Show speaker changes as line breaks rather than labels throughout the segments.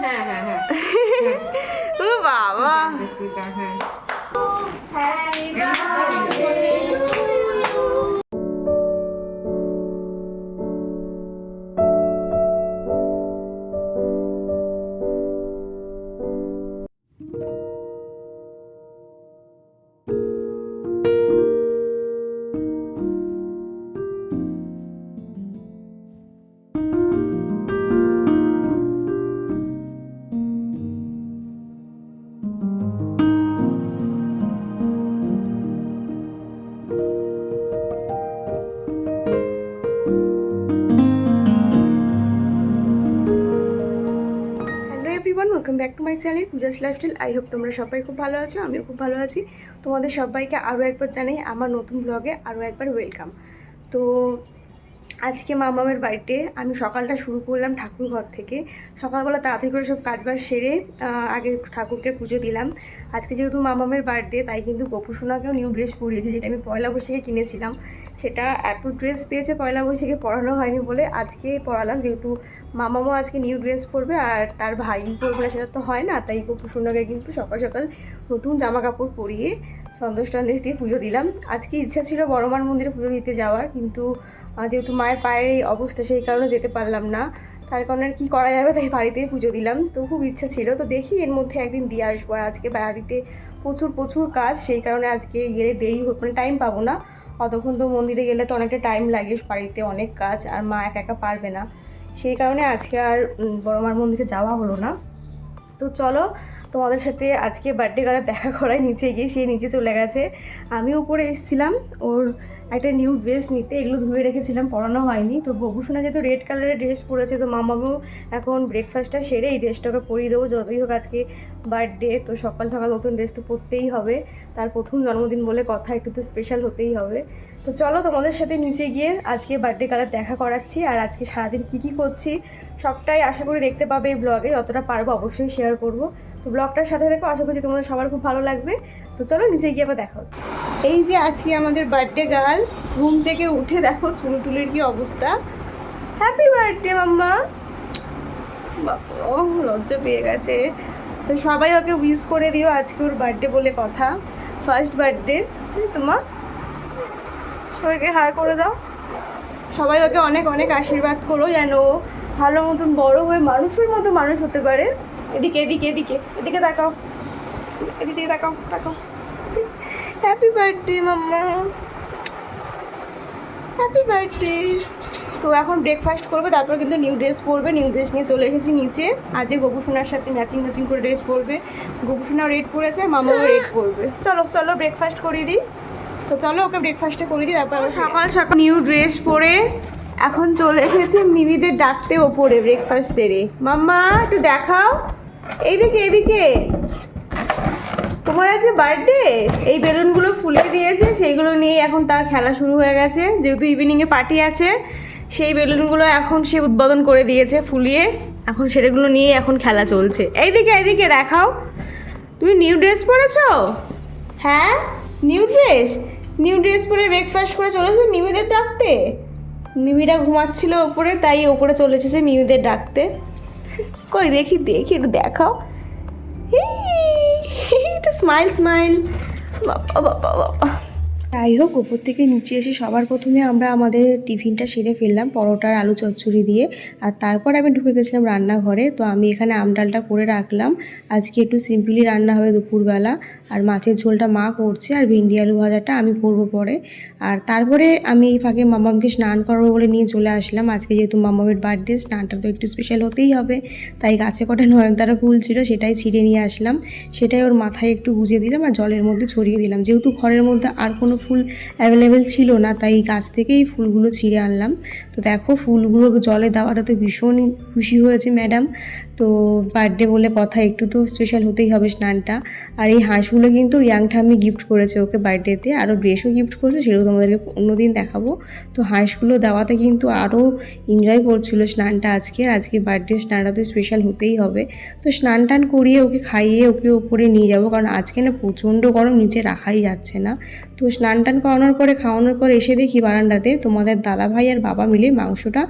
হ্যাঁ হ্যাঁ হ্যাঁ
ও বাবা
হ্যাঁ
hello everyone, welcome back to my channel Puja's lifestyle. I hope তোমরা সবাই খুব ভালো আছো, আমিও খুব ভালো আছি। তোমাদের সবাইকে আরও একবার জানাই আমার নতুন ব্লগে আরও একবার ওয়েলকাম। তো আজকে মামামের বাড়িতে আমি সকালটা শুরু করলাম ঠাকুর ঘর থেকে। সকালবেলা তাড়াতাড়ি করে সব কাজবাজ সেরে আগে ঠাকুরকে পুজো দিলাম। আজকে যেহেতু মামামের বার্থডে, তাই কিন্তু গোপুসোনাকেও নিউ ড্রেস পরিয়েছি, যেটা আমি পয়লা বৈশাখে কিনেছিলাম। সেটা এত ড্রেস পেয়েছে পয়লা বৈশাখে পরানো হয়নি বলে আজকে পরালাম, যেহেতু মামামও আজকে নিউ ড্রেস পরবে আর তার ভাই পরবে না, সেটা তো হয় না। তাই গোপুসোনাকে কিন্তু সকাল সকাল নতুন জামা কাপড় পরিয়ে সন্দেশ টন্দেশ দিয়ে পুজো দিলাম। আজকে ইচ্ছা ছিল বড় মার মন্দিরে পুজো দিতে যাওয়ার, কিন্তু যেহেতু মায়ের পায়ের এই অবস্থা, সেই কারণে যেতে পারলাম না। তার কারণে আর কী করা যাবে, তাই বাড়িতেই পুজো দিলাম। তো খুব ইচ্ছা ছিল, তো দেখি এর মধ্যে একদিন দিয়ে আসবো। আর আজকে বাড়িতে প্রচুর প্রচুর কাজ, সেই কারণে আজকে গেলে দেরি মানে টাইম পাবো না। অতক্ষণ তো মন্দিরে গেলে তো অনেকটা টাইম লাগে, বাড়িতে অনেক কাজ, আর মা একা একা পারবে না। সেই কারণে আজকে আর বড় মার মন্দিরে যাওয়া হলো না। তো চলো তোমাদের সাথে আজকে বার্থডে গার্লে দেখা করাই নিচে গিয়ে। সে নিচে চলে গেছে, আমি উপরে এসেছিলাম ওর একটা নিউ ড্রেস নিতে। এগুলো ধুয়ে রেখেছিলাম, পরানো হয়নি। তো ববুসোনা যেহেতু রেড কালারের ড্রেস পরেছে, তো মামাও এখন ব্রেকফাস্টটা সেরে এই ড্রেসটাকে পরিয়ে দেবো। যতই হোক আজকে বার্থডে, তো সকাল সকাল নতুন ড্রেস তো পরতেই হবে। তার প্রথম জন্মদিন বলে কথা, একটু তো স্পেশাল হতেই হবে। তো চলো তোমাদের সাথে নিচে গিয়ে আজকে বার্থডে কালার দেখা করাচ্ছি। আর আজকে সারাদিন কী করছি সবটাই আশা করি দেখতে পাবে এই ব্লগে। যতটা পারবো অবশ্যই শেয়ার করব। তো ব্লগটার সাথে দেখো, আশা করছি তোমাদের সবার খুব ভালো লাগবে। তো চলো নিচে গিয়ে আবার দেখা হচ্ছে। এই যে আজকে আমাদের বার্থডে গার্ল ঘুম থেকে উঠে দেখো চুল টুলের কি অবস্থা। Happy birthday mamma. ও লজ্জা পেয়ে গেছে। তো সবাই ওকে উইশ করে দিও, আজকে ওর বার্থডে বলে কথা, ফার্স্ট বার্থডে। তোমার সবাইকে হাই করে দাও। সবাই ওকে অনেক অনেক আশীর্বাদ করো, যেন ভালো মতন বড় হয়ে মানুষের মতো মানুষ হতে পারে। এদিকে এদিকে এদিকে এদিকে তাকাও, এদিকে তাকাও তাকাও। Happy birthday mamma, happy birthday. তো এখন ব্রেকফাস্ট করবে, তারপর কিন্তু নিউ ড্রেস পরবে। নিউ ড্রেস নিয়ে চলে এসেছি নিচে। আজকে গোপুসোনার সাথে ম্যাচিং ম্যাচিং করে ড্রেস পরবে। গোপুসোনাও রেড পরেছে, মামাও রেড পরবে। চলো চলো ব্রেকফাস্ট করিয়ে দিই। তো চলো ওকে ব্রেকফাস্টটা করে দিই, তারপর সকাল সকাল নিউ ড্রেস পরে এখন চলে এসেছি মিমিদের ডাকতে ওপরে ব্রেকফাস্ট সেরে। মাম্মা একটু দেখাও, এইদিকে এদিকে। তোমার আছে বার্থডে, এই বেলুনগুলো ফুলিয়ে দিয়েছে, সেইগুলো নিয়ে এখন তার খেলা শুরু হয়ে গেছে। যেহেতু ইভিনিংয়ে পার্টি আছে, সেই বেলুনগুলো এখন সে উদ্বোধন করে দিয়েছে ফুলিয়ে। এখন সেটাগুলো নিয়ে এখন খেলা চলছে। এইদিকে এইদিকে দেখাও। তুমি নিউ ড্রেস পরেছো? হ্যাঁ নিউ ড্রেস, নিউ ড্রেস পরে ব্রেকফাস্ট করে চলেছে মিমিদের ডাকতে। মিমিরা ঘুমাচ্ছিল ওপরে, তাই ওপরে চলে এসেছে মিমিদের ডাকতে। কই দেখি দেখি একটু দেখাও। একটু স্মাইল স্মাইল। বাবা বাবা বাবা। যাই হোক, ওপর থেকে নিচে এসে সবার প্রথমে আমরা আমাদের টিফিনটা সেরে ফেললাম পরোটার আলু চচ্চড়ি দিয়ে। আর তারপর আমি ঢুকে গেছিলাম রান্নাঘরে। তো আমি এখানে আমডালটা করে রাখলাম। আজকে একটু সিম্পলি রান্না হবে দুপুরবেলা। আর মাছের ঝোলটা মা করছে, আর ভেন্ডি আলু ভাজাটা আমি করব পরে। আর তারপরে আমি এই ফাঁকে মামামকে স্নান করবো বলে নিয়ে চলে আসলাম। আজকে যেহেতু মামামের বার্থডে, স্নানটা তো একটু স্পেশাল হতেই হবে। তাই গাছে কটা নয়নতারা ফুল ছিল, সেটাই ছিঁড়ে নিয়ে আসলাম। সেটাই ওর মাথায় একটু গুঁজে দিলাম আর জলের মধ্যে ছড়িয়ে দিলাম। যেহেতু ঘরের মধ্যে আর কোনো ফুল অ্যাভেলেবেল ছিল না, তাই গাছ থেকেই ফুলগুলো ছিঁড়ে আনলাম। তো দেখো ফুলগুলো জলে দেওয়াটা তো ভীষণ খুশি হয়েছে ম্যাডাম। তো বার্থডে বলে কথা, একটু তো স্পেশাল হতেই হবে স্নানটা। আর এই হাঁসগুলো কিন্তু ইয়াং ঠাম্মি গিফট করেছে ওকে বার্থডেতে, আরও ড্রেসও গিফট করেছে, সেগুলো তোমাদেরকে অন্যদিন দেখাবো। তো হাঁসগুলো দেওয়াতে কিন্তু আরও এনজয় করছিল স্নানটা আজকে। আজকে বার্থডে স্নানটা তো স্পেশাল হতেই হবে। তো স্নান টান করিয়ে ওকে খাইয়ে ওকে ওপরে নিয়ে যাবো, কারণ আজকে না প্রচণ্ড গরম, নিচে রাখাই যাচ্ছে না। তো স্নান স্নান টান করানোর পরে খাওয়ানোর পরে এসে দেখি বারান্দাতে তোমাদের দাদা ভাই আর বাবা মিলে মাংসটা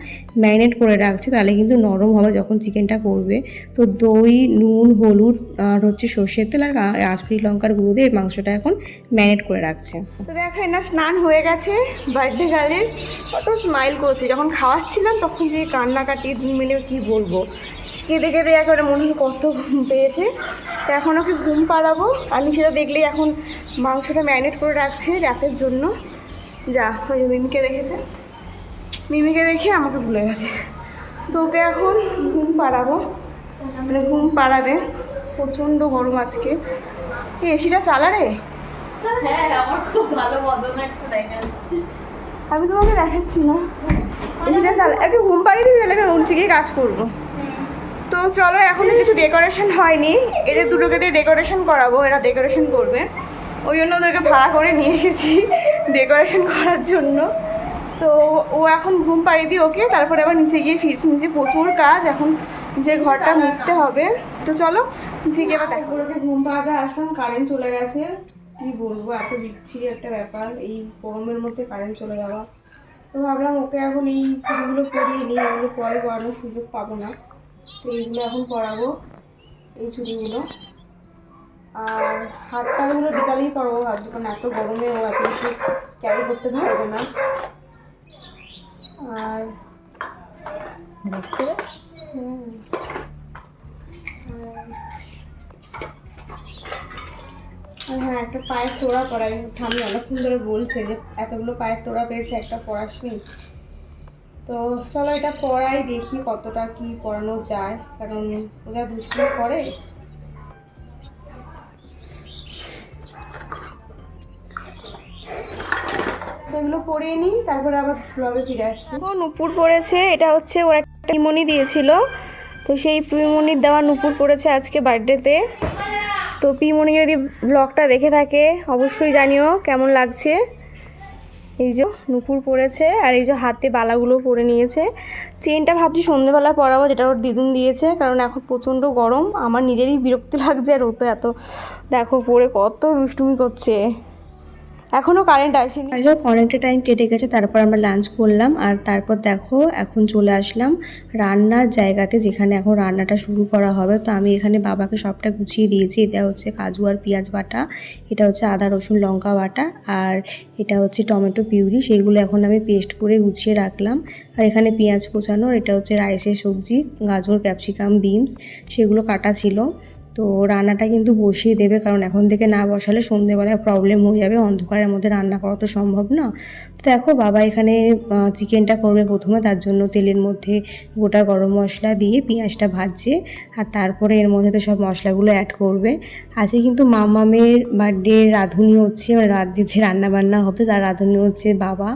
ম্যারিনেট করে রাখছে, তাহলে কিন্তু নরম হবে যখন চিকেনটা করবে। তো দই, নুন, হলুদ আর হচ্ছে সর্ষের তেল আর কাশ্মীরি লঙ্কার গুঁড়ো দিয়ে মাংসটা এখন ম্যারিনেট করে রাখছে। তো দেখো না স্নান হয়ে গেছে বার্থডে গার্লের, কত স্মাইল করছে। যখন খাওয়াচ্ছিলাম তখন যে কান্নাকাটি মিলে কি বলবো, কেঁদে কেঁদে একেবারে মনে হয় কত ঘুম পেয়েছে। তো এখন ওকে ঘুম পাড়াবো। আর নিচেটা দেখলেই এখন মাংসটা ম্যারিনেট করে রাখছে রাতের জন্য। যা ওই মিমিকে দেখেছে, মিমিকে দেখে আমাকে ভুলে গেছে। তো ওকে এখন ঘুম পাড়াবো, মানে ঘুম পাড়াবে। প্রচণ্ড গরম আজকে। এই এসিটা চালা রে?
হ্যাঁ আমার খুব ভালো বদন একটা দেখা।
আমি তোমাকে দেখাচ্ছি না, এসিটা চালা। একটু ঘুম পাড়িয়ে দিবি, তাহলে আমি উঠে গিয়ে কাজ করবো। তো চলো, এখনো কিছু ডেকোরেশন হয়নি, এদের দুটোকে দিয়ে ডেকোরেশন করাবো, এরা ডেকোরেশন করবে। ওই জন্য ওদেরকে ভাড়া করে নিয়ে এসেছি ডেকোরেশন করার জন্য। তো ও এখন ঘুম পাড়িয়ে দিই ওকে, তারপরে আবার নিচে গিয়ে ফিরছি। নিচে প্রচুর কাজ এখন, যে ঘরটা মুছতে হবে। তো চলো নিচে গিয়ে আবার দেখা করেছে। ঘুম পাড়াতে আসলাম, কারেন্ট চলে গেছে। কি বলবো, এত বিচ্ছিরি একটা ব্যাপার এই গরমের মধ্যে কারেন্ট চলে যাওয়া। তো ভাবলাম ওকে এখন এই চুড়িগুলো পরিয়ে নিই, এগুলো পরে পরানোর সুযোগ পাবো না। তো এইগুলো এখন পরাবো, এই চুড়িগুলো। আর হাত পাগুলো বিকালেই পরাবো ভাবছি, কারণ এত গরমে ও এত বেশি ক্যারি করতে পারবে না। আর হ্যাঁ, একটা পায়ের তোড়া পরাই। ঠাম্মি অনেকক্ষণ ধরে বলছে যে এতগুলো পায়ের তোড়া পেয়েছে, একটা পরাসনি। তো চলো এটা পরাই, দেখি কতটা কি পরানো যায়, কারণ ওরা দুষ্টুমি করে। এগুলো পরিয়ে নিই, তারপরে আবার ব্লগে ফিরে আসছি। নুপুর পড়েছে, এটা হচ্ছে ওর একটা পিমনি দিয়েছিল, তো সেই পিমনির দেওয়া নুপুর পড়েছে আজকে বার্থডেতে। তো পিমনি যদি ব্লগটা দেখে থাকে অবশ্যই জানিও কেমন লাগছে। এই যে নুপুর পরেছে, আর এই যে হাতে বালাগুলো পরে নিয়েছে। চেনটা ভাবছি সন্ধ্যেবেলা পরাবো, যেটা ওর দিদুন দিয়েছে, কারণ এখন প্রচণ্ড গরম। আমার নিজেরই বিরক্তি লাগছে, আর ও তো এত দেখো পরে কত দুষ্টুমি করছে। এখনও কারেন্ট আসেনি, যাই হোক অনেকটা টাইম কেটে গেছে। তারপর আমরা লাঞ্চ করলাম, আর তারপর দেখো এখন চলে আসলাম রান্নার জায়গাতে, যেখানে এখন রান্নাটা শুরু করা হবে। তো আমি এখানে বাবাকে সবটা গুছিয়ে দিয়েছি। এটা হচ্ছে কাজু আর পেঁয়াজ বাটা, এটা হচ্ছে আদা রসুন লঙ্কা বাটা, আর এটা হচ্ছে টমেটো পিউরি, সেইগুলো এখন আমি পেস্ট করে গুছিয়ে রাখলাম। আর এখানে পেঁয়াজ কোচানো, এটা হচ্ছে রাইসের সবজি, গাজর, ক্যাপসিকাম, বিনস, সেগুলো কাটা ছিল। তো রান্নাটা কিন্তু বসিয়ে দেবে, কারণ এখন থেকে না বসালে সন্ধ্যেবেলায় প্রবলেম হয়ে যাবে, অন্ধকারের মধ্যে রান্না করা তো সম্ভব না। তো দেখো বাবা এখানে চিকেনটা করবে প্রথমে, তার জন্য তেলের মধ্যে গোটা গরম মশলা দিয়ে পেঁয়াজটা ভাজছে, আর তারপরে এর মধ্যে তো সব মশলাগুলো অ্যাড করবে। আজকে কিন্তু মামামের বার্থডে, রাঁধুনি হচ্ছে, মানে রাত দিচ্ছে রান্নাবান্না হবে, তার রাঁধুনি হচ্ছে বাবা।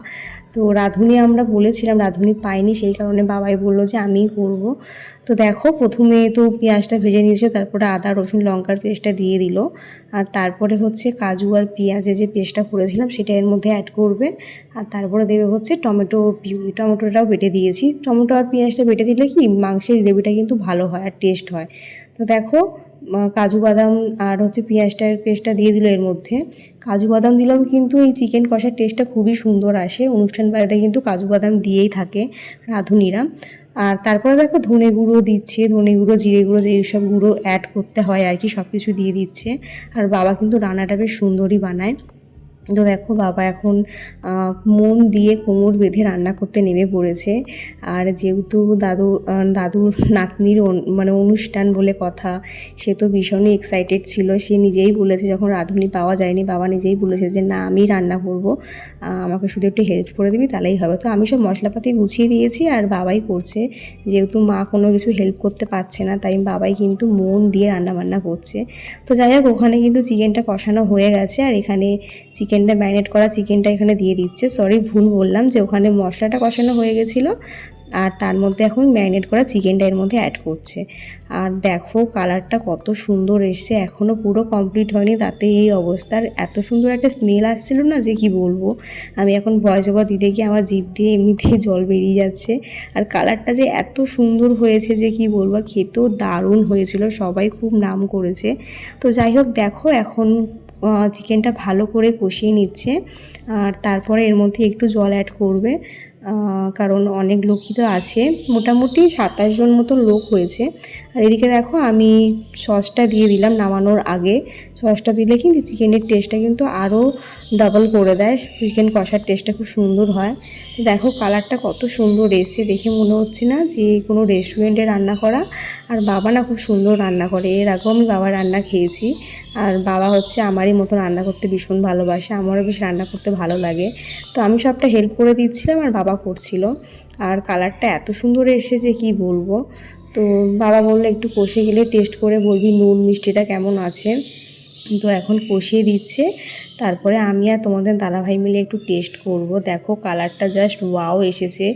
তো রাঁধুনি আমরা বলেছিলাম, রাঁধুনি পাইনি, সেই কারণে বাবাই বললো যে আমিই করব। তো দেখো প্রথমে তো পেঁয়াজটা ভেজে নিয়েছে, তারপরে আদা রসুন লঙ্কার পেস্টটা দিয়ে দিল, আর তারপরে হচ্ছে কাজু আর পেঁয়াজে যে পেস্টটা করেছিলাম সেটা এর মধ্যে অ্যাড করবে, আর তারপরে দেবে হচ্ছে টমেটো পিউরি। টমেটোটাও বেটে দিয়েছি, টমেটো আর পেঁয়াজটা বেটে দিলে কি মাংসের গ্রেভিটা কিন্তু ভালো হয় আর টেস্ট হয়। তো দেখো কাজু বাদাম আর হচ্ছে পেঁয়াজটার পেস্টটা দিয়ে দিল এর মধ্যে। কাজু বাদাম দিলেও কিন্তু এই চিকেন কষার টেস্টটা খুবই সুন্দর আসে, অনুষ্ঠান বাড়িতে কিন্তু কাজু বাদাম দিয়েই থাকে রাঁধুনিরা। আর তারপরে দেখো ধনে গুঁড়ো দিচ্ছে, ধনে গুঁড়ো, জিরে গুঁড়ো, এইসব গুঁড়ো অ্যাড করতে হয় আর কি, সব কিছু দিয়ে দিচ্ছে। আর বাবা কিন্তু রান্নাটা বেশ সুন্দরই বানায়। তো দেখো বাবা এখন মন দিয়ে কোমর বেঁধে রান্না করতে নেমে পড়েছে। আর যেহেতু দাদুর নাতনির মানে অনুষ্ঠান বলে কথা, সে তো ভীষণই এক্সাইটেড ছিল। সে নিজেই বলেছে, যখন রাঁধুনি পাওয়া যায়নি, বাবা নিজেই বলেছে যে না আমি রান্না করব, আমাকে শুধু একটু হেল্প করে দিবি তাহলেই হবে। তো আমি সব মশলাপাতি গুছিয়ে দিয়েছি আর বাবাই করছে, যেহেতু মা কোনো কিছু হেল্প করতে পারছে না, তাই বাবাই কিন্তু মন দিয়ে রান্নাবান্না করছে। তো যাই হোক ওখানে কিন্তু চিকেনটা কষানো হয়ে গেছে, আর এখানে চিকেনটা ম্যারিনেট করা চিকেনটা এখানে দিয়ে দিচ্ছে। সরি ভুল বললাম, যে ওখানে মশলাটা কষানো হয়ে গেছিলো, আর তার মধ্যে এখন ম্যারিনেট করা চিকেনটা এর মধ্যে অ্যাড করছে। আর দেখো কালারটা কত সুন্দর এসছে, এখনও পুরো কমপ্লিট হয়নি, তাতে এই অবস্থার। এত সুন্দর একটা স্মেল আসছিল না যে কি বলবো। আমি এখন ভয়েস ওভার দিতে গিয়ে আমার জিভ দিয়ে এমনিতেই জল বেরিয়ে যাচ্ছে। আর কালারটা যে এত সুন্দর হয়েছে যে কি বলবো, আর খেতেও দারুণ হয়েছিল, সবাই খুব নাম করেছে। তো যাই হোক দেখো এখন চিকেনটা ভালো করে কষিয়ে নিচ্ছে। আর তারপরে এর মধ্যে একটু জল অ্যাড করবে, কারণ অনেক লোকই তো আছে, মোটামুটি 27 জন মতো লোক হয়েছে। আর এদিকে দেখো আমি সসটা দিয়ে দিলাম নামানোর আগে। সসটা দিলে কিন্তু চিকেনের টেস্টটা কিন্তু আরও ডাবল করে দেয়, চিকেন কষার টেস্টটা খুব সুন্দর হয়। দেখো কালারটা কত সুন্দর এসছে, দেখে মনে হচ্ছে না যে কোনো রেস্টুরেন্টে রান্না করা। আর বাবা না খুব সুন্দর রান্না করে, এর আগেও আমি বাবার রান্না খেয়েছি। আর বাবা হচ্ছে আমারই মতো রান্না করতে ভীষণ ভালোবাসে, আমারও বেশ রান্না করতে ভালো লাগে। তো আমি সবটা হেল্প করে দিচ্ছিলাম আর বাবা করছিল। আর কালারটা এত সুন্দর এসেছে কি বলবো। তো বাবা বললো একটু কষে গেলে টেস্ট করে বলবি নুন মিষ্টিটা কেমন আছে। তো এখন কষিয়ে দিচ্ছে, তারপরে আমি আর তোমাদের দাদাভাই মিলে একটু টেস্ট করব। দেখো কালারটা জাস্ট ওয়াও এসেছে,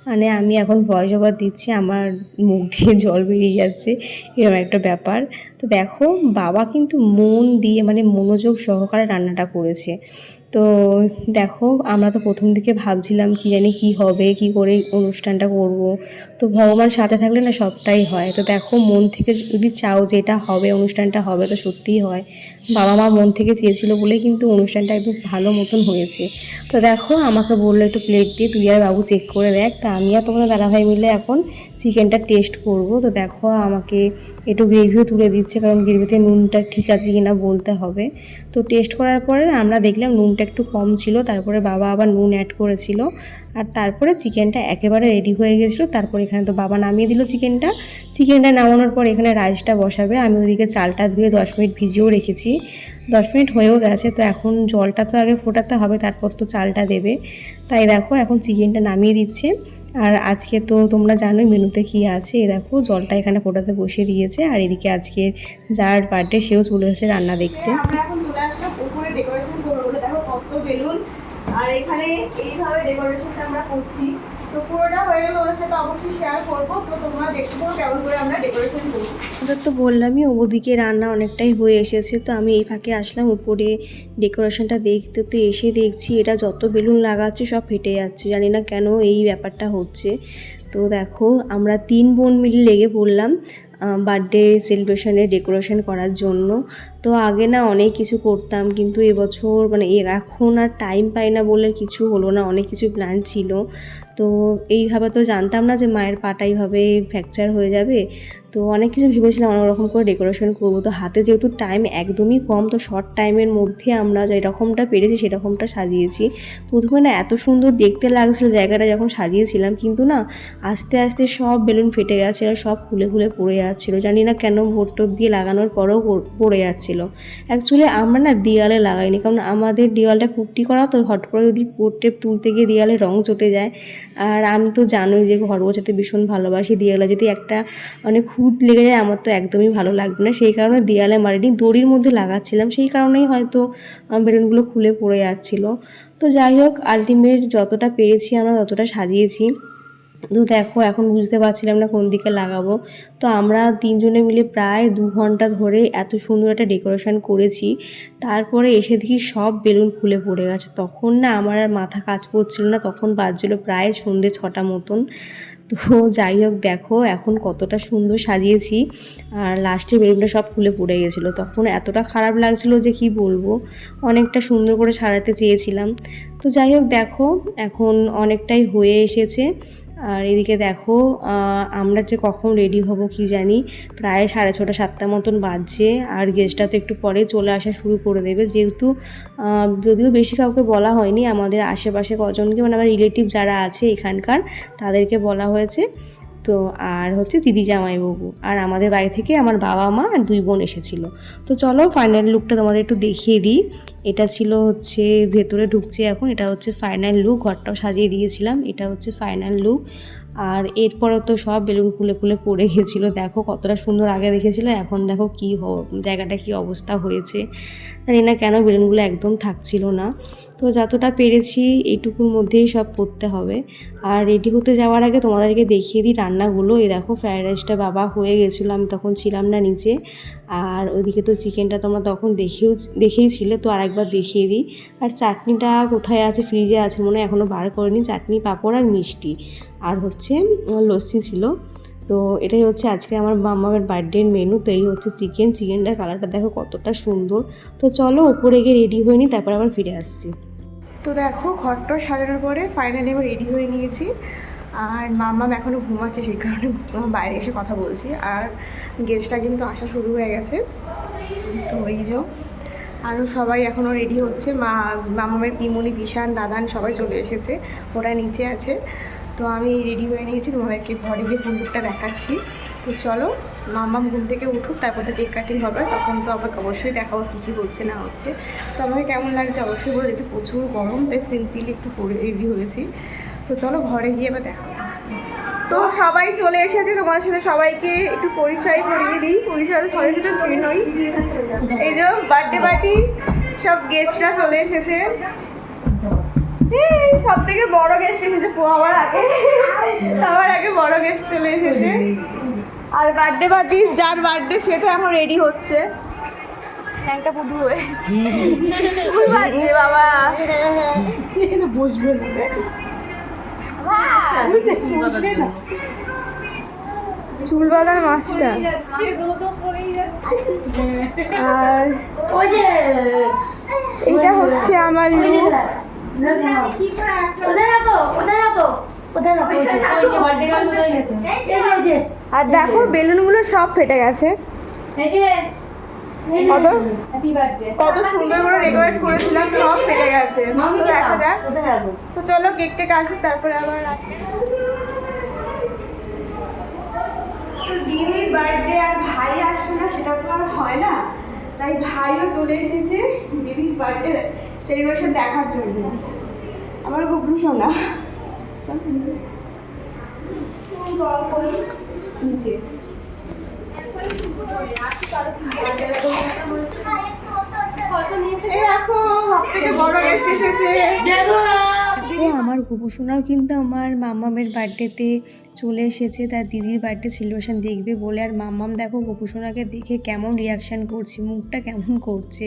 মানে আমি এখন ভয়েস ওভার দিচ্ছি, আমার মুখ দিয়ে জল বেরিয়ে যাচ্ছে, এরকম একটা ব্যাপার। তো দেখো বাবা কিন্তু মন দিয়ে মানে মনোযোগ সহকারে রান্নাটা করেছে। তো দেখো আমরা তো প্রথম দিকে ভাবছিলাম কি জানি কি হবে, কি করে অনুষ্ঠানটা করব। তো ভগবান সাথে থাকলে না সবটাই হয়। তো দেখো মন থেকে যদি চাও যেটা হবে, অনুষ্ঠানটা হবে, তো সত্যিই হয়। বাবা মা মন থেকে চেয়েছিল বলেই কিন্তু অনুষ্ঠানটা একদম ভালো মতন হয়েছে। তো দেখো আমাকে বললো একটু প্লেট দিয়ে তুই আর বাবু চেক করে দেখ। তা আমি আর তোমাদের দাদাভাই মিলে এখন চিকেনটা টেস্ট করব। তো দেখো আমাকে একটু গ্রেভিও তুলে দিচ্ছে, কারণ গ্রেভিতে নুনটা ঠিক আছে কিনা বলতে হবে। তো টেস্ট করার পরে আমরা দেখলাম নুনটা একটু কম ছিল, তারপরে বাবা আবার নুন অ্যাড করেছিল। আর তারপরে চিকেনটা একেবারে রেডি হয়ে গেছিলো। তারপর এখানে তো বাবা নামিয়ে দিল চিকেনটা নামানোর পর এখানে রাইসটা বসাবে। আমি ওদিকে চালটা ধুয়ে 10 মিনিট ভিজিয়েও রেখেছি, 10 মিনিট হয়েও গেছে। তো এখন জলটা তো আগে ফোটাতে হবে, তারপর তো চালটা দেবে। তাই দেখো এখন চিকেনটা নামিয়ে দিচ্ছে। আর আজকে তো তোমরা জানোই মেনুতে কী আছে, দেখো জলটা এখানে ফোটাতে বসিয়ে দিয়েছে। আর এদিকে আজকের যার বার্থডে সেও চলে এসেছে রান্না দেখতে। আমরা এখন চলে আসলাম উপরে ডেকোরেশন করবো বলে, দেখো কত বেলুন। আর এখানে এইভাবে ডেকোরেশনটা আমরা করছি। তো পুরোটা হয়ে গেলে ওর সাথে অবশ্যই শেয়ার করবো। তো তোমরা দেখতে পাবো কেমন করে আমরা ডেকোরেশন করছি। ওদের তো বললামই ওদিকে রান্না অনেকটাই হয়ে এসেছে। তো আমি এই ফাঁকে আসলাম উপরে ডেকোরেশনটা দেখতে। তো এসে দেখছি এটা যত বেলুন লাগাচ্ছে সব ফেটে যাচ্ছে, জানি না কেন এই ব্যাপারটা হচ্ছে। তো দেখো আমরা 3 বোন মিলে লেগে পড়লাম বার্থডে সেলিব্রেশনে ডেকোরেশন করার জন্য। তো আগে না অনেক কিছু করতাম, কিন্তু এবছর মানে এখন আর টাইম পাই না বলে কিছু হলো না, অনেক কিছু প্ল্যান ছিল। তো এইভাবে তো জানতাম না যে মায়ের পাটা এইভাবে ফ্র্যাকচার হয়ে যাবে। তো অনেক কিছু ভেবেছিলাম অনেক রকম করে ডেকোরেশন করবো। তো হাতে যেহেতু টাইম একদমই কম, তো শর্ট টাইমের মধ্যে আমরা যেরকমটা পেরেছি সেরকমটা সাজিয়েছি। প্রথমে না এত সুন্দর দেখতে লাগছিলো জায়গাটা যখন সাজিয়েছিলাম, কিন্তু না আস্তে আস্তে সব বেলুন ফেটে গেছিলো, সব খুলে খুলে পড়ে যাচ্ছিলো, জানি না কেন বোর্ড টোপ দিয়ে লাগানোর পরেও পড়ে যাচ্ছিলো। অ্যাকচুয়ালি আমরা না দেওয়ালে লাগাইনি, কারণ আমাদের দেওয়ালটা পুট্টি করা, তো হট করে যদি বোর্ড টেপ তুলতে গিয়ে দেওয়ালে রং চটে যায়। আর আমি তো জানোই যে ঘর গোছাতে ভীষণ ভালোবাসি, দেওয়ালে যদি একটা মানে খুঁত লেগে যায় আমার তো একদমই ভালো লাগবে না, সেই কারণে দেওয়ালে মারিনি, দড়ির মধ্যে লাগাচ্ছিলাম, সেই কারণেই হয়তো বেলুনগুলো খুলে পড়ে যাচ্ছিলো। তো যাই হোক আলটিমেট যতটা পেরেছি আমরা ততটা সাজিয়েছি। তো দেখো এখন বুঝতে পারছিলাম না কোন দিকে লাগাবো। তো আমরা 3 জনে মিলে প্রায় 2 ঘন্টা ধরে এত সুন্দর একটা ডেকোরেশন করেছি। তারপরে এসে দেখি সব বেলুন খুলে পড়ে গেছে। তখন না আমার আর মাথা কাজ করছিল না, তখন বাজছিল প্রায় সন্ধ্যে 6টা মতন। তো যাই হোক দেখো এখন কতটা সুন্দর সাজিয়েছি, আর লাস্টে বেলুনটা সব খুলে পড়ে গেছিলো। তখন এতটা খারাপ লাগছিলো যে কি বলবো, অনেকটা সুন্দর করে সাজাতে চেয়েছিলাম। তো যাই হোক দেখো এখন অনেকটাই হয়ে এসেছে। আর এদিকে দেখো আমরা যে কখন রেডি হব কি জানি, প্রায় 6:30 7টা মতন বাজছে। আর গেস্টটা তো একটু পরে চলে আসা শুরু করে দেবে, যেহেতু যদিও বেশি কাউকে বলা হয়নি, আমাদের আশেপাশে কজনকে মানে আমার রিলেটিভ যারা আছে এখানকার তাদেরকে বলা হয়েছে। তো আর হচ্ছে দিদি জামাইবাবু আর আমাদের বাড়ি থেকে আমার বাবা মা আর 2 বোন এসেছিলো। তো চলো ফাইনাল লুকটা তোমাদের একটু দেখিয়ে দিই। এটা ছিল হচ্ছে ভেতরে ঢুকছে এখন, এটা হচ্ছে ফাইনাল লুক, ঘরটাও সাজিয়ে দিয়েছিলাম, এটা হচ্ছে ফাইনাল লুক। আর এরপরে তো সব বেলুন খুলে খুলে পড়ে গেছিলো, দেখো কতটা সুন্দর আগে দেখেছিলো, এখন দেখো কি জায়গাটা কি অবস্থা হয়েছে, জানি না কেন বেলুনগুলো একদম থাকছিল না। তো যতটা পেরেছি এইটুকুর মধ্যেই সব করতে হবে। আর রেডি হতে যাওয়ার আগে তোমাদেরকে দেখিয়ে দিই রান্নাগুলো। এই দেখো ফ্রায়েড রাইসটা বাবা হয়ে গেছিলো, আমি তখন ছিলাম না নিচে। আর ওইদিকে তো চিকেনটা তোমরা তখন দেখেইছিলে, তো আরেকবার দেখিয়ে দিই। আর চাটনিটা কোথায় আছে, ফ্রিজে আছে মনে হয়, এখনও বার করিনি। চাটনি পাঁপড় আর মিষ্টি আর হচ্ছে লস্যি ছিল। তো এটাই হচ্ছে আজকে আমার মামামের বার্থডের মেনু। তো এই হচ্ছে চিকেনটার কালারটা দেখো কতটা সুন্দর। তো চলো ওপরে গিয়ে রেডি হয়ে নিই, তারপর আবার ফিরে আসছি। তো দেখো ঘরটা সাজানোর পরে ফাইনালি আমি রেডি হয়ে নিয়েছি। আর মামাম এখনও ঘুমাচ্ছে, সেই কারণে বাইরে এসে কথা বলছি। আর গেস্টটা কিন্তু আসা শুরু হয়ে গেছে। তো এই যে আরও সবাই এখনও রেডি হচ্ছে। মামামের পিমনি, বিশান, দাদান সবাই চলে এসেছে, ওরা নিচে আছে। তো আমি রেডি হয়ে নিয়েছি, তোমাদেরকে ঘরে গিয়ে ফুলটা দেখাচ্ছি। তো চলো মামাম ঘুম থেকে উঠুক, তারপর তো কেক কাটিং হবে, তখন তো আবার অবশ্যই দেখাবো কী কী হচ্ছে না হচ্ছে। তো আমাকে কেমন লাগছে অবশ্যই বলে, যেতে প্রচুর গরম, তাই সিম্পলি একটু পরে রেডি হয়েছি। তো চলো ঘরে গিয়ে আবার দেখা হচ্ছে। তো সবাই চলে এসেছে, তোমার সাথে সবাইকে একটু পরিচয় করিয়ে দিই। পরিচয় সবাইকে তো চেনই। এই যে বার্থডে পার্টি সব গেস্টরা চলে এসেছে। সব থেকে বড় গেস্ট এসেছে আমার আগে বড় গেস্ট চলে এসেছে। আর বার্থডে পার্টি যার বার্থডে সে তো এখন রেডি হচ্ছে, একটা পুটু হয়ে চুল বাজছে বাবা, বসবে না চুল বাঁধার মাস্টার। আর এটা হচ্ছে আমার লুক। আর দেখো বেলুনগুলো সব ফেটে গেছে, কত সুন্দর করে ডেকোরেট করেছিলাম, সব ফেটে গেছে। তো দেখা যাক। তো চলো কেক টেক আসুক, তারপরে আবার আসি। দিদির বার্থডে আর ভাই আসবে না সেটা তো আর হয় না, তাই ভাইও চলে এসেছে দিদির বার্থডে সেলিব্রেশন দেখার জন্য। আমার গুবলু সোনা নিচে আমার গোপসোনাও কিন্তু আমার মামামের বার্থডেতে চলে এসেছে, তার দিদির বার্থডে সেলিব্রেশন দেখবে বলে। আর মামাম দেখো গোপসোনাকে দেখে কেমন রিয়াকশান করছে, মুখটা কেমন করছে।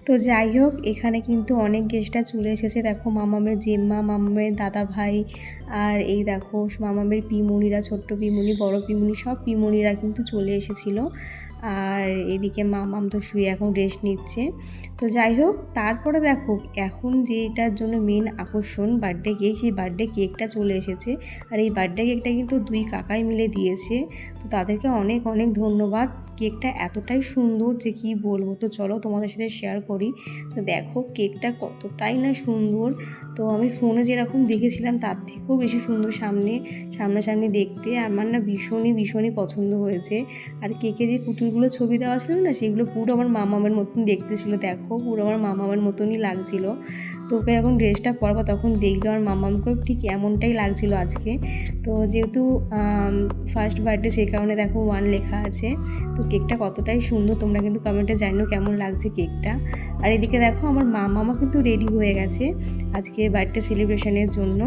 তো যাই হোক, এখানে কিন্তু অনেক গেস্টরা চলে এসেছে। দেখো মামামের জেম্মা, মামামের দাদা ভাই, আর এই দেখো মামামের পিমনিরা, ছোট্ট পিমনি, বড় পিমনি, সব পিমনিরা কিন্তু চলে এসেছিলো। আর এদিকে মামাম তো শুয়ে এখন রেস্ট নিচ্ছে। তো যাই হোক, তারপরে দেখো এখন যেটার জন্য মেন আকর্ষণ বার্থডে কেক, সেই বার্থডে কেকটা চলে এসেছে। আর এই বার্থডে কেকটা কিন্তু দুই কাকাই মিলে দিয়েছে, তো তাদেরকে অনেক অনেক ধন্যবাদ। কেকটা এতটাই সুন্দর যে কি বলবো। তো চলো তোমাদের সাথে শেয়ার করি। তো দেখো কেকটা কতটাই না সুন্দর। তো আমি ফোনে যেরকম দেখেছিলাম তার থেকেও বেশি সুন্দর সামনাসামনি দেখতে। আমার না ভীষণই পছন্দ হয়েছে। আর কেকে যে পুতুলগুলো ছবি দেওয়া ছিল না, সেগুলো পুরো আমার মামামের মতন দেখতে ছিল। দেখো পুরো আমার মামামের মতনই লাগছিল। তো ওকে যখন ড্রেসটা পরবো তখন দেখলে আমার মামামকেও ঠিক এমনটাই লাগছিল আজকে। তো যেহেতু ফার্স্ট বার্থডে, সেই কারণে দেখো 1 লেখা আছে। তো কেকটা কতটাই সুন্দর, তোমরা কিন্তু কমেন্টে জানিও কেমন লাগছে কেকটা। আর এদিকে দেখো আমার মামা কিন্তু রেডি হয়ে গেছে আজকে বার্থডে সেলিব্রেশনের জন্য।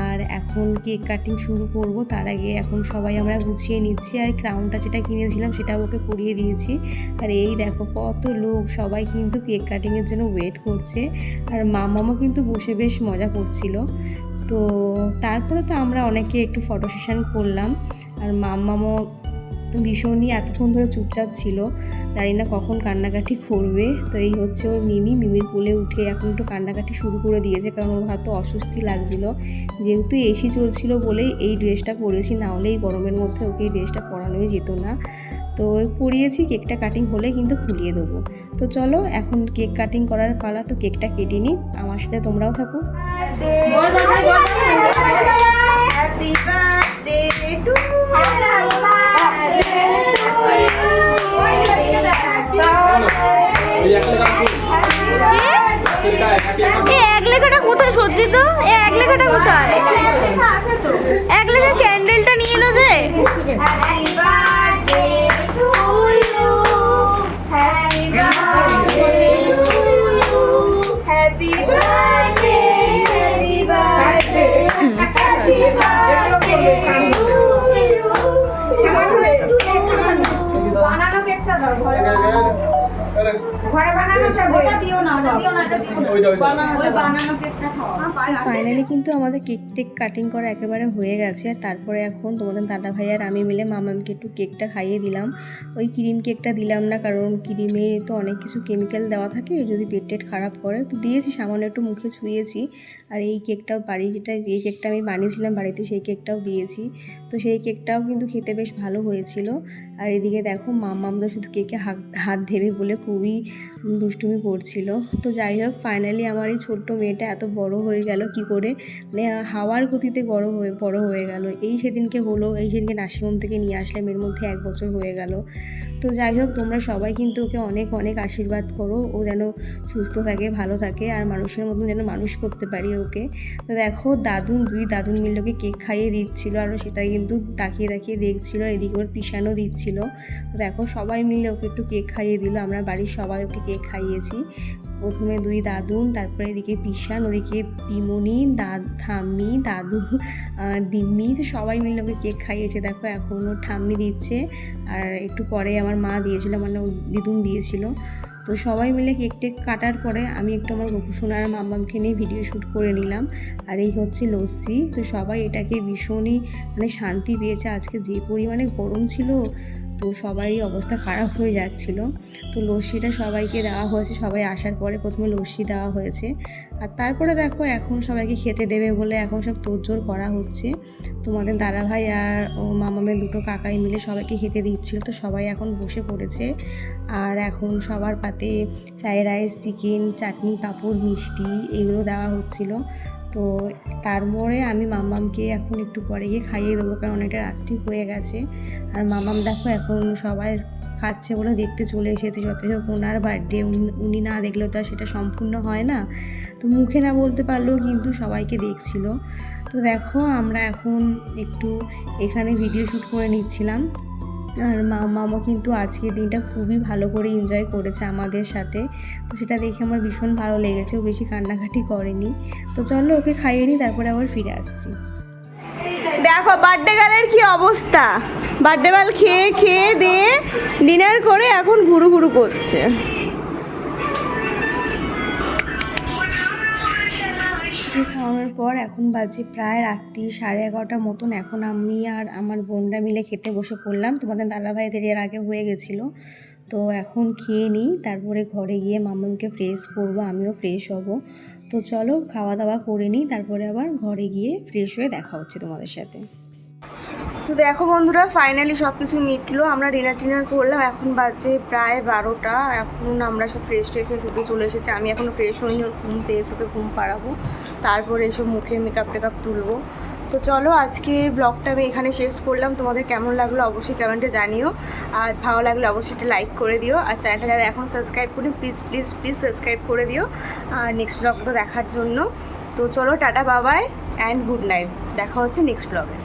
আর এখন কেক কাটিং শুরু করব, তার আগে এখন সবাই আমরা গুছিয়ে নিচ্ছি। আর ক্রাউনটা যেটা কিনেছিলাম সেটা ওকে পরিয়ে দিয়েছি। আর এই দেখো কত লোক, সবাই কিন্তু কেক কাটিংয়ের জন্য ওয়েট করছে। আর মামামও কিন্তু বসে বেশ মজা করছিল। তো তারপরে তো আমরা অনেকে একটু ফটো সেশন করলাম। আর মামামও ভীষণই এতক্ষণ ধরে চুপচাপ ছিল, জানি না কখন কান্নাকাটি করবে। তো এই হচ্ছে ওর মিমির কোলে উঠে এখন একটু কান্নাকাটি শুরু করে দিয়েছে, কারণ ওর হয়তো অস্বস্তি লাগছিল। যেহেতু এসি চলছিল বলেই এই ড্রেসটা পরেছি, না হলে এই গরমের মধ্যে ওকে এই ড্রেসটা পরানোই যেত না। তো পরিয়েছি, কেকটা কাটিং হলে কিন্তু খুলিয়ে দেবো। তো চলো এখন কেক কাটিং করার পালা। তো কেকটা কেটে নিই, আমার সাথে তোমরাও থাকো।
এক লেখাটা কোথায় সত্যি? তো এক লেখাটা কোথায়? এক লেখা ক্যান্ডেলটা নিয়ে এলো যে।
বানানো কেকটা দাও ঘরে। ওটা দিও না, ওটা দিও না, এটা দিও না। ওই বানানো কেকটা খাওয়া।
ফাইনালি কিন্তু আমাদের কেক টেক কাটিং করা একেবারে হয়ে গেছে। আর তারপরে এখন তোমাদের দাদা ভাই আর আমি মিলে মামামকে একটু কেকটা খাইয়ে দিলাম। ওই ক্রিম কেকটা দিলাম না, কারণ ক্রিমে তো অনেক কিছু কেমিক্যাল দেওয়া থাকে, যদি পেট টেট খারাপ করে। তো দিয়েছি, সামান্য একটু মুখে ছুঁয়েছি। আর এই কেকটাও যে কেকটা আমি বানিয়েছিলাম বাড়িতে, সেই কেকটাও দিয়েছি। তো সেই কেকটাও কিন্তু খেতে বেশ ভালো হয়েছিল। আর এদিকে দেখো মামাম তো শুধু কেকে হাত দেবে বলে খুবই দুষ্টুমি করছিল। তো যাই হোক, ফাইনালি আমার এই ছোট্ট মেয়েটা এত বড় হয়ে গেল কি করে, মানে হাওয়ার গতিতে বড় হয়ে গেল। সেদিনকে নার্সিংহোম থেকে নিয়ে আসলাম, এর মধ্যে 1 বছর হয়ে গেল। তো যাই হোক, তোমরা সবাই কিন্তু ওকে অনেক অনেক আশীর্বাদ করো, ও যেন সুস্থ থাকে, ভালো থাকে, আর মানুষের মতন যেন মানুষ করতে পারি ওকে। তো দেখো দুই দাদুন মিলে ওকে কেক খাইয়ে দিচ্ছিলো, আর সেটা কিন্তু তাকিয়ে দেখছিল। এদিকে ওর পিসানো দিচ্ছিল। তো দেখো সবাই মিলে ওকে একটু কেক খাইয়ে দিল। আমরা বাড়ির সবাই ওকে কেক খাইয়েছি। প্রথমে 2 দাদুন, তারপরে এদিকে পিসান, ওদিকে পিমনি, ঠাম্মি, দাদু, দিম্মি, তো সবাই মিলে ওকে কেক খাইয়েছে। দেখো এখন ওর ঠাম্মি দিচ্ছে, আর একটু পরে আমার মা দিয়েছিল, মানে ও দিদুন দিয়েছিল। তো সবাই মিলে কেক টেক কাটার পরে আমি একটু আমার গোপুসোনার মাম্মামকে নিয়ে ভিডিও শ্যুট করে নিলাম। আর এই হচ্ছে লস্যি। তো সবাই এটাকে ভীষণই মানে শান্তি পেয়েছে। আজকে যে পরিমাণে গরম ছিল, তো সবারই অবস্থা খারাপ হয়ে যাচ্ছিল। তো লস্যিটা সবাইকে দেওয়া হয়েছে, সবাই আসার পরে প্রথমে লস্যি দেওয়া হয়েছে। আর তারপরে দেখো এখন সবাইকে খেতে দেবে বলে এখন সব তোড়জোড় করা হচ্ছে। তোমাদের দাদাভাই আর ও মামামের 2 কাকাই মিলে সবাইকে খেতে দিচ্ছিল। তো সবাই এখন বসে পড়েছে। আর এখন সবার পাতে ফ্রাইড রাইস, চিকেন, চাটনি, পাঁপড়, মিষ্টি এগুলো দেওয়া হচ্ছিল। তো তারপরে আমি মামামকে এখন একটু পরে গিয়ে খাইয়ে দেবো, কারণ অনেকটা রাত্রি হয়ে গেছে। আর মামাম দেখো এখন সবাই খাচ্ছে বলে দেখতে চলে এসেছে। যতক্ষণ ওনার বার্থডে, উনি না দেখলেও তো আর সেটা সম্পূর্ণ হয় না। তো মুখে না বলতে পারলেও কিন্তু সবাইকে দেখছিল। তো দেখো আমরা এখন একটু এখানে ভিডিও শ্যুট করে নিচ্ছিলাম। আর মামা কিন্তু আজকের দিনটা খুবই ভালো করে এনজয় করেছে আমাদের সাথে। তো সেটা দেখে আমার ভীষণ ভালো লেগেছে, ও বেশি কান্নাকাটি করেনি। তো চলো ওকে খাইয়ে নিই, তারপরে আবার ফিরে আসছি। দেখো বার্থডে গার্লের কি অবস্থা, বার্থডে গার্ল খেয়ে দিয়ে ডিনার করে এখন ঘুরু করছে। খাওয়ানোর পর এখন বাজে প্রায় রাত্রি 11:30 মতন। এখন আমি আর আমার বোনরা মিলে খেতে বসে পড়লাম। তোমাদের দাদাভাইদের এর আগে হয়ে গেছিলো। তো এখন খেয়ে নিই, তারপরে ঘরে গিয়ে মামাকে ফ্রেশ করবো, আমিও ফ্রেশ হব। তো চলো খাওয়া দাওয়া করে নিই, তারপরে আবার ঘরে গিয়ে ফ্রেশ হয়ে দেখা হচ্ছে তোমাদের সাথে। তো দেখো বন্ধুরা, ফাইনালি সব কিছু মিটলো, আমরা ডিনার করলাম। এখন বাজে প্রায় 12টা। এখন আমরা সব ফ্রেশ হয়ে শুতে চলে এসেছি। আমি এখনও ফ্রেশ হইনি, ওর ঘুম পেয়েছে, ওকে ঘুম পাড়াবো, তারপরে এসব মুখে মেকআপ টেকআপ তুলবো। তো চলো আজকের ব্লগটা আমি এখানে শেষ করলাম। তোমাদের কেমন লাগলো অবশ্যই কমেন্টে জানিও, আর ভালো লাগলে অবশ্যই একটা লাইক করে দিও। আর চ্যানেলটা যারা এখন সাবস্ক্রাইব করি প্লিজ সাবস্ক্রাইব করে দিও আর নেক্সট ব্লগটা দেখার জন্য। তো চলো টাটা, বাবাই অ্যান্ড গুড নাইট, দেখা হচ্ছে নেক্সট ব্লগে।